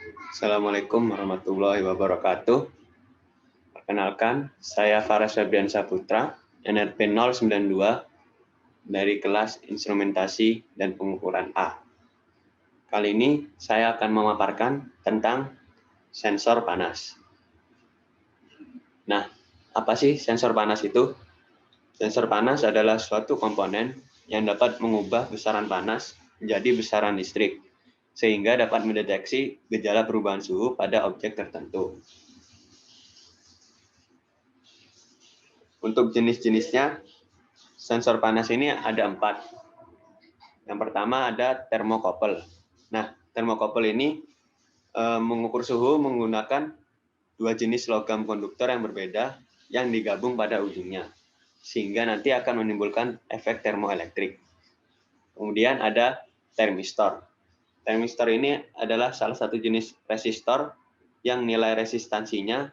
Assalamualaikum warahmatullahi wabarakatuh. Perkenalkan, saya Faras Febrian Saputra, NRP 092 dari kelas Instrumentasi dan Pengukuran A. Kali ini saya akan memaparkan tentang sensor panas. Nah, apa sih sensor panas itu? Sensor panas adalah suatu komponen yang dapat mengubah besaran panas menjadi besaran listrik, sehingga dapat mendeteksi gejala perubahan suhu pada objek tertentu. Untuk jenis-jenisnya, sensor panas ini ada 4. Yang pertama ada termokopel. Nah, termokopel ini mengukur suhu menggunakan 2 jenis logam konduktor yang berbeda yang digabung pada ujungnya, sehingga nanti akan menimbulkan efek termoelektrik. Kemudian ada termistor. Termistor ini adalah salah satu jenis resistor yang nilai resistansinya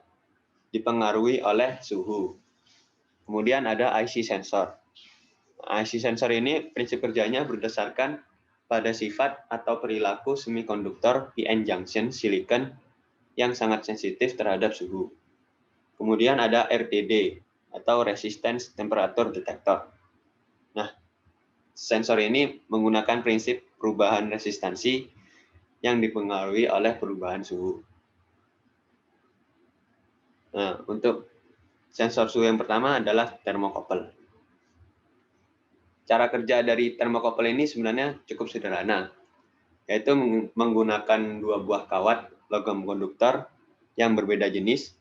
dipengaruhi oleh suhu. Kemudian ada IC sensor. IC sensor ini prinsip kerjanya berdasarkan pada sifat atau perilaku semikonduktor PN junction silicon yang sangat sensitif terhadap suhu. Kemudian ada RTD atau Resistance Temperature Detector. Nah, sensor ini menggunakan prinsip perubahan resistansi yang dipengaruhi oleh perubahan suhu. Nah, untuk sensor suhu yang pertama adalah termokopel. Cara kerja dari termokopel ini sebenarnya cukup sederhana, yaitu menggunakan 2 buah kawat logam konduktor yang berbeda jenis,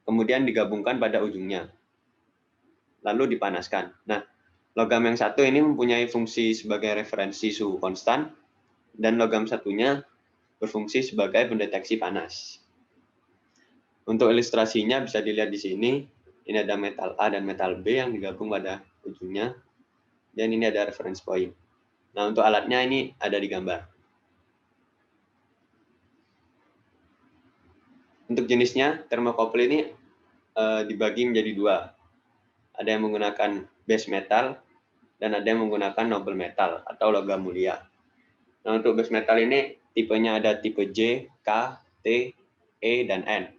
kemudian digabungkan pada ujungnya, lalu dipanaskan. Nah, logam yang satu ini mempunyai fungsi sebagai referensi suhu konstan, dan logam satunya berfungsi sebagai pendeteksi panas. Untuk ilustrasinya bisa dilihat di sini, ini ada metal A dan metal B yang digabung pada ujungnya, dan ini ada reference point. Nah, untuk alatnya ini ada di gambar. Untuk jenisnya, termokopel ini dibagi menjadi 2. Ada yang menggunakan base metal dan ada yang menggunakan noble metal atau logam mulia. Nah, untuk base metal ini tipenya ada tipe J, K, T, E, dan N.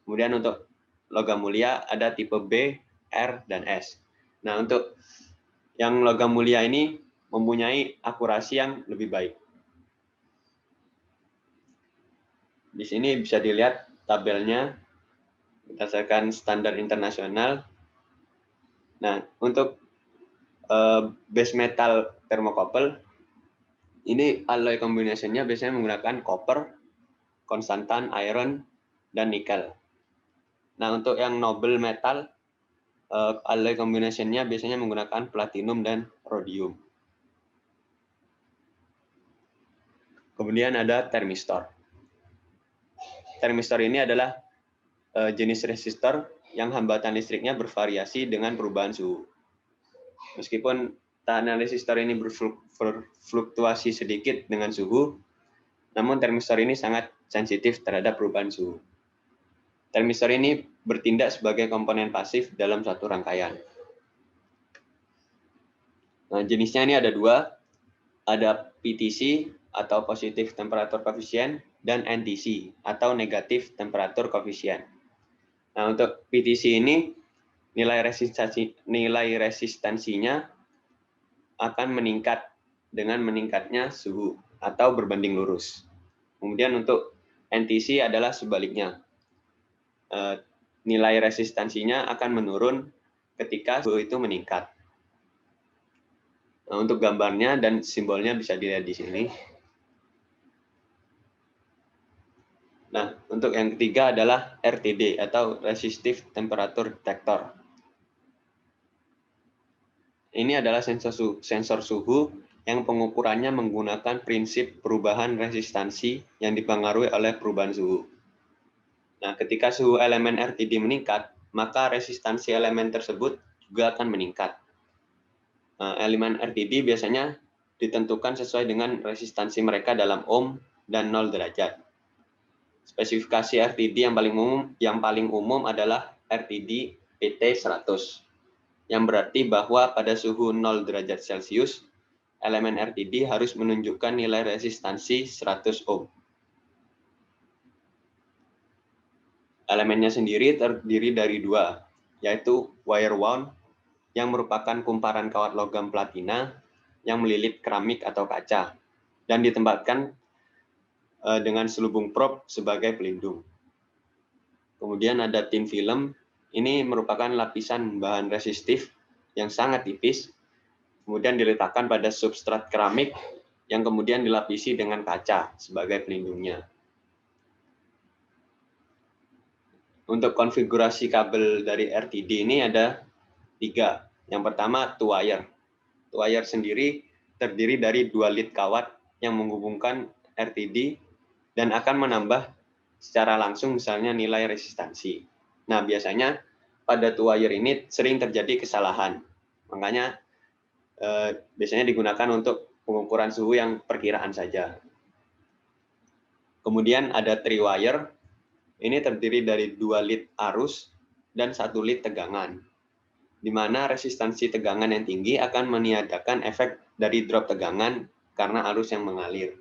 Kemudian untuk logam mulia ada tipe B, R, dan S. Nah, untuk yang logam mulia ini mempunyai akurasi yang lebih baik. Di sini bisa dilihat tabelnya berdasarkan standar internasional. Nah, untuk base metal thermocouple, ini alloy combination-nya biasanya menggunakan copper, konstantan, iron, dan nikel. Nah, untuk yang noble metal, alloy combination-nya biasanya menggunakan platinum dan rhodium. Kemudian ada termistor. Termistor ini adalah jenis resistor yang hambatan listriknya bervariasi dengan perubahan suhu. Meskipun tekanan resistor ini berfluktuasi sedikit dengan suhu, namun termistor ini sangat sensitif terhadap perubahan suhu. Termistor ini bertindak sebagai komponen pasif dalam suatu rangkaian. Nah, jenisnya ini ada 2, ada PTC atau Positive Temperature Coefficient dan NTC atau Negative Temperature Coefficient. Nah, untuk PTC ini nilai resistansinya akan meningkat dengan meningkatnya suhu atau berbanding lurus. Kemudian untuk NTC adalah sebaliknya. Nilai resistansinya akan menurun ketika suhu itu meningkat. Nah, untuk gambarnya dan simbolnya bisa dilihat di sini. Nah, untuk yang ketiga adalah RTD atau Resistive Temperature Detector. Ini adalah sensor suhu yang pengukurannya menggunakan prinsip perubahan resistansi yang dipengaruhi oleh perubahan suhu. Nah, ketika suhu elemen RTD meningkat, maka resistansi elemen tersebut juga akan meningkat. Nah, elemen RTD biasanya ditentukan sesuai dengan resistansi mereka dalam ohm dan 0 derajat. Spesifikasi RTD yang paling umum adalah RTD PT100, yang berarti bahwa pada suhu 0 derajat Celcius, elemen RTD harus menunjukkan nilai resistansi 100 ohm. Elemennya sendiri terdiri dari dua, yaitu wire wound yang merupakan kumparan kawat logam platina yang melilit keramik atau kaca dan ditempatkan dengan selubung probe sebagai pelindung. Kemudian ada thin film, ini merupakan lapisan bahan resistif yang sangat tipis, kemudian diletakkan pada substrat keramik yang kemudian dilapisi dengan kaca sebagai pelindungnya. Untuk konfigurasi kabel dari RTD ini ada 3. Yang pertama, two wire. Two wire sendiri terdiri dari 2 lead kawat yang menghubungkan RTD dan akan menambah secara langsung misalnya nilai resistansi. Nah, biasanya pada two wire ini sering terjadi kesalahan. Makanya biasanya digunakan untuk pengukuran suhu yang perkiraan saja. Kemudian ada three wire. Ini terdiri dari 2 lead arus dan 1 lead tegangan, di mana resistansi tegangan yang tinggi akan meniadakan efek dari drop tegangan karena arus yang mengalir.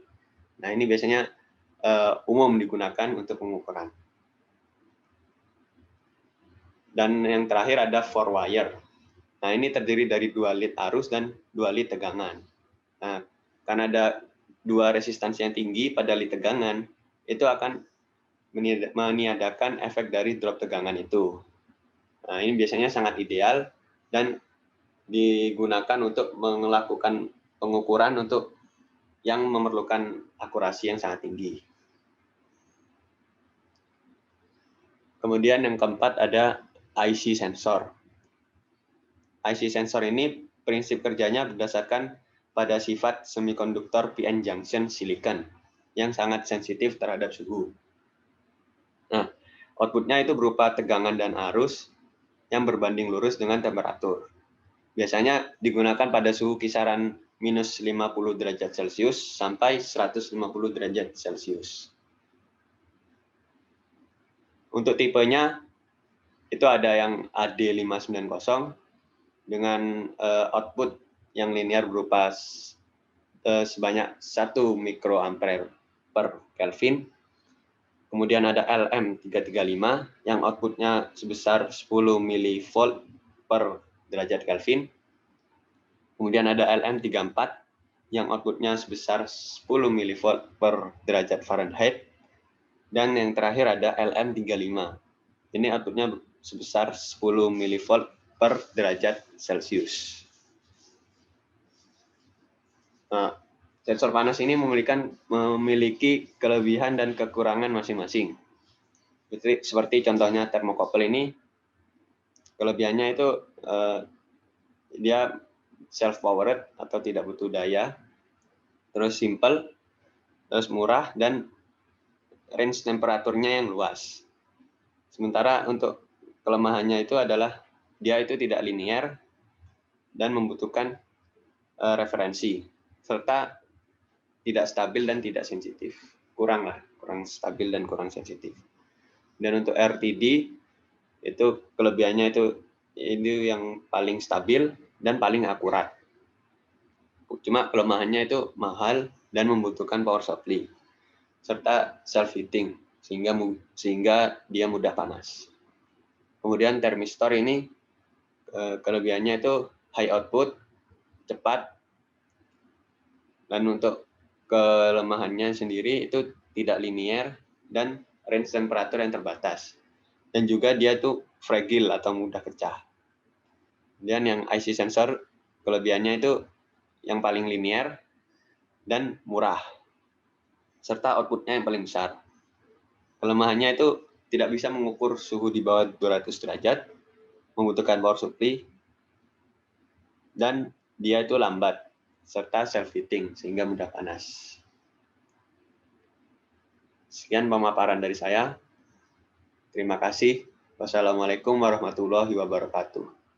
Nah, ini biasanya umum digunakan untuk pengukuran. Dan yang terakhir ada four wire. Nah, ini terdiri dari 2 lead arus dan 2 lead tegangan. Nah, karena ada 2 resistansi yang tinggi pada lead tegangan, itu akan meniadakan efek dari drop tegangan itu. Nah, ini biasanya sangat ideal dan digunakan untuk melakukan pengukuran untuk yang memerlukan akurasi yang sangat tinggi. Kemudian yang keempat ada IC sensor. IC sensor ini prinsip kerjanya berdasarkan pada sifat semikonduktor PN junction silicon yang sangat sensitif terhadap suhu. Nah, outputnya itu berupa tegangan dan arus yang berbanding lurus dengan temperatur. Biasanya digunakan pada suhu kisaran minus 50 derajat Celcius sampai 150 derajat Celcius. Untuk tipenya, itu ada yang AD590 dengan output yang linear berupa sebanyak 1 mikroampere per Kelvin. Kemudian ada LM335 yang outputnya sebesar 10 milivolt per derajat Kelvin. Kemudian ada LM34 yang outputnya sebesar 10 milivolt per derajat Fahrenheit. Dan yang terakhir ada LM35. Ini outputnya sebesar 10 milivolt per derajat Celcius. Nah, sensor panas ini memiliki kelebihan dan kekurangan masing-masing. Seperti contohnya thermocouple ini, kelebihannya itu dia self-powered atau tidak butuh daya, terus simple, terus murah, dan range temperaturnya yang luas. Sementara untuk kelemahannya itu adalah dia itu tidak linear dan membutuhkan referensi, serta tidak stabil dan tidak sensitif. Kurang stabil dan kurang sensitif. Dan untuk RTD itu kelebihannya itu yang paling stabil dan paling akurat. Cuma kelemahannya itu mahal dan membutuhkan power supply serta self heating sehingga dia mudah panas. Kemudian termistor ini kelebihannya itu high output, cepat, dan untuk kelemahannya sendiri itu tidak linear dan range temperatur yang terbatas. Dan juga dia itu fragile atau mudah pecah. Dan yang IC sensor kelebihannya itu yang paling linear dan murah, serta outputnya yang paling besar. Kelemahannya itu tidak bisa mengukur suhu di bawah 200 derajat, membutuhkan power supply, dan dia itu lambat, serta self-heating sehingga mudah panas. Sekian pemaparan dari saya. Terima kasih. Wassalamualaikum warahmatullahi wabarakatuh.